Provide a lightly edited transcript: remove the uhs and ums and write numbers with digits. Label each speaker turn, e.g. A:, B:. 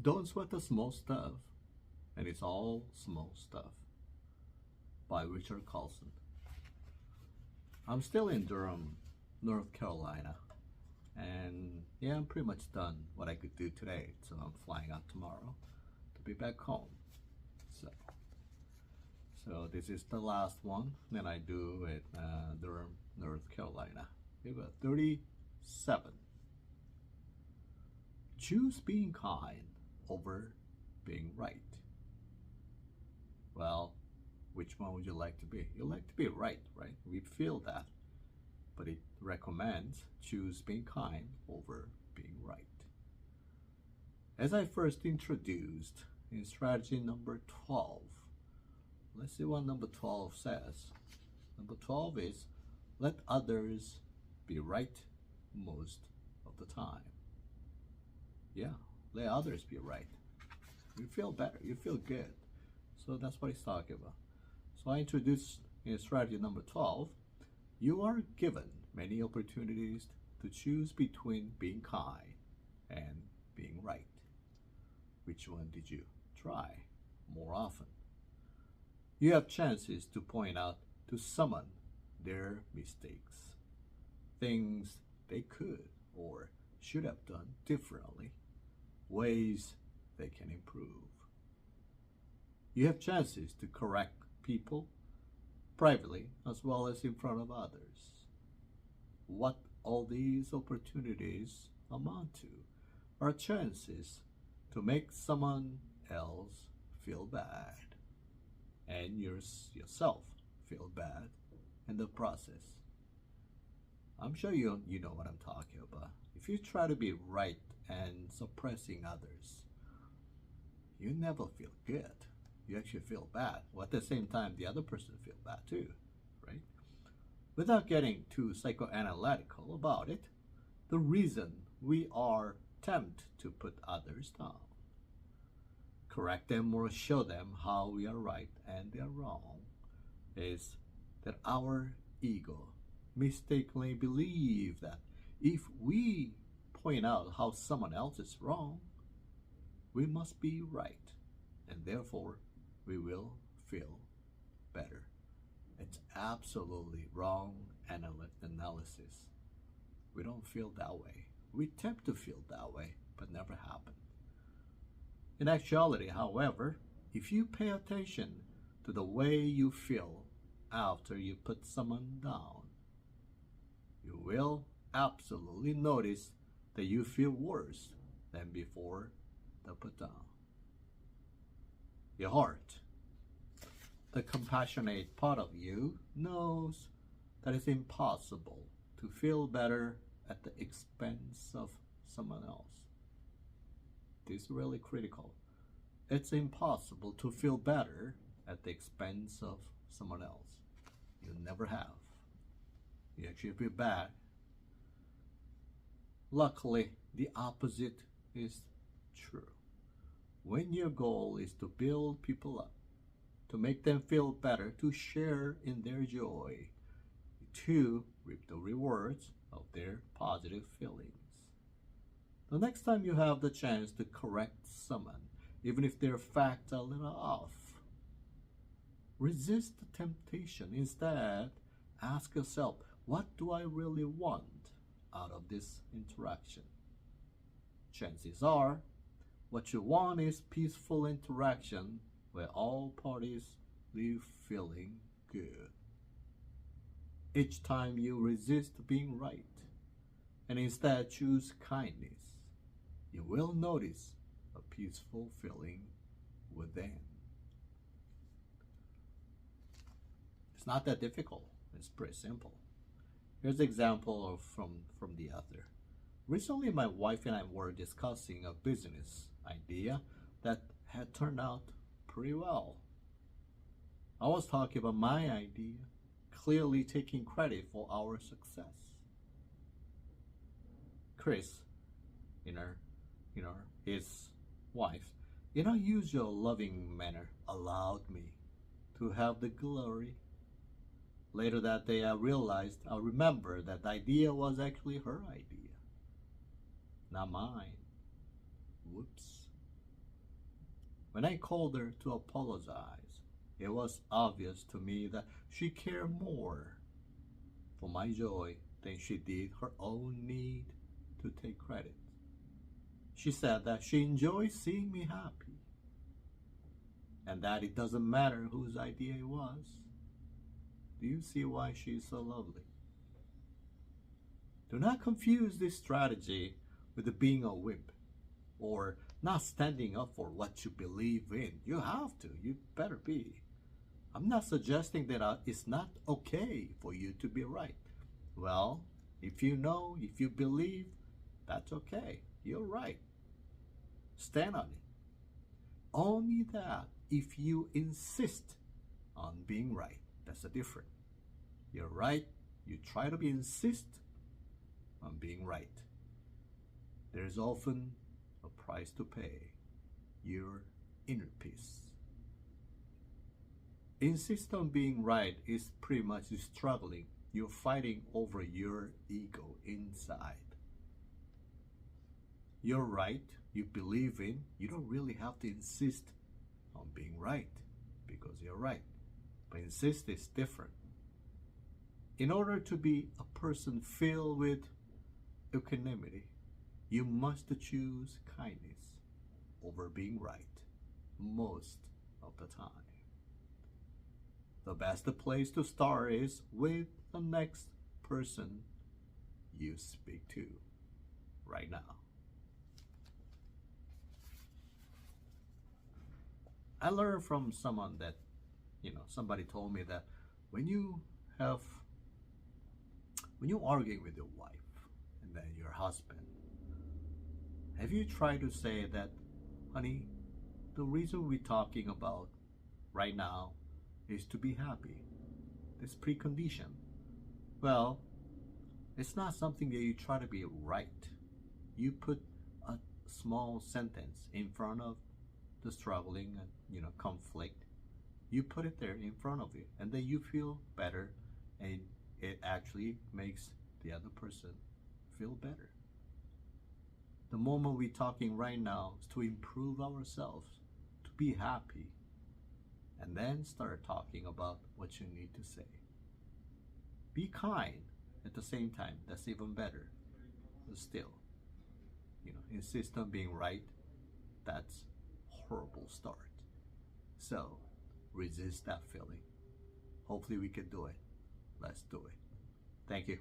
A: Don't Sweat the Small Stuff, and It's All Small Stuff by Richard Carlson. I'm still in Durham, North Carolina, and yeah, I'm pretty much done what I could do today, so I'm flying out tomorrow to be back home. So this is the last one that I do at Durham, North Carolina. We got 37. Choose being kind over being right. Well, which one would you like to be? You like to be right? We feel that. But it recommends choose being kind over being right. As I first introduced in strategy number 12, let's see what number 12 says. Number 12 is let others be right most of the time. Yeah, let others be right. You feel better, you feel good. So that's what he's talking about. So I introduced in strategy number 12, you are given many opportunities to choose between being kind and being right. Which one did you try more often? You have chances to point out to someone their mistakes, things they could or should have done differently, ways they can improve. You have chances to correct people privately as well as in front of others. What all these opportunities amount to are chances to make someone else feel bad and yourself feel bad in the process. I'm sure you know what I'm talking about. If you try to be right and suppressing others, you never feel good. You actually feel bad. Well, at the same time, the other person feel bad too, right? Without getting too psychoanalytical about it, the reason we are tempted to put others down, correct them or show them how we are right and they are wrong, is that our ego mistakenly believe that if we point out how someone else is wrong, we must be right, and therefore we will feel better. It's absolutely wrong analysis. We don't feel that way. We tempt to feel that way, but never happen. In actuality, however, if you pay attention to the way you feel after you put someone down, you will absolutely notice that you feel worse than before the put down. Your heart, the compassionate part of you, knows that it's impossible to feel better at the expense of someone else. This is really critical. It's impossible to feel better at the expense of someone else. You never have. You actually feel bad. Luckily, the opposite is true. When your goal is to build people up, to make them feel better, to share in their joy, to reap the rewards of their positive feelings. The next time you have the chance to correct someone, even if their facts are a little off, resist the temptation. Instead, ask yourself, what do I really want out of this interaction? Chances are, what you want is peaceful interaction where all parties leave feeling good. Each time you resist being right and instead choose kindness, you will notice a peaceful feeling within. It's not that difficult. It's pretty simple. Here's an example from the author. Recently, my wife and I were discussing a business idea that had turned out pretty well. I was talking about my idea, clearly taking credit for our success. Chris, his wife, in a usual loving manner, allowed me to have the glory. Later that day, I remembered that the idea was actually her idea, not mine. Whoops. When I called her to apologize, it was obvious to me that she cared more for my joy than she did her own need to take credit. She said that she enjoys seeing me happy and that it doesn't matter whose idea it was. Do you see why she's so lovely? Do not confuse this strategy with being a wimp or not standing up for what you believe in. You have to. You better be. I'm not suggesting that it's not okay for you to be right. Well, if you know, if you believe, that's okay. You're right. Stand on it. Only that if you insist on being right, that's the difference. You're right. You try to insist on being right. There's often a price to pay, your inner peace. Insist on being right is pretty much struggling. You're fighting over your ego inside. You're right, you believe in, you don't really have to insist on being right because you're right. But insist is different. In order to be a person filled with equanimity, you must choose kindness over being right most of the time. The best place to start is with the next person you speak to right now. I learned from someone that, somebody told me that when you argue with your wife and then your husband, have you tried to say that, honey, the reason we're talking about right now is to be happy. This precondition. Well, it's not something that you try to be right. You put a small sentence in front of the struggling and conflict. You put it there in front of you, and then you feel better, and it actually makes the other person feel better. The moment we're talking right now is to improve ourselves, to be happy, and then start talking about what you need to say. Be kind at the same time. That's even better. But still, insist on being right. That's horrible start. So, resist that feeling. Hopefully we can do it. Let's do it. Thank you.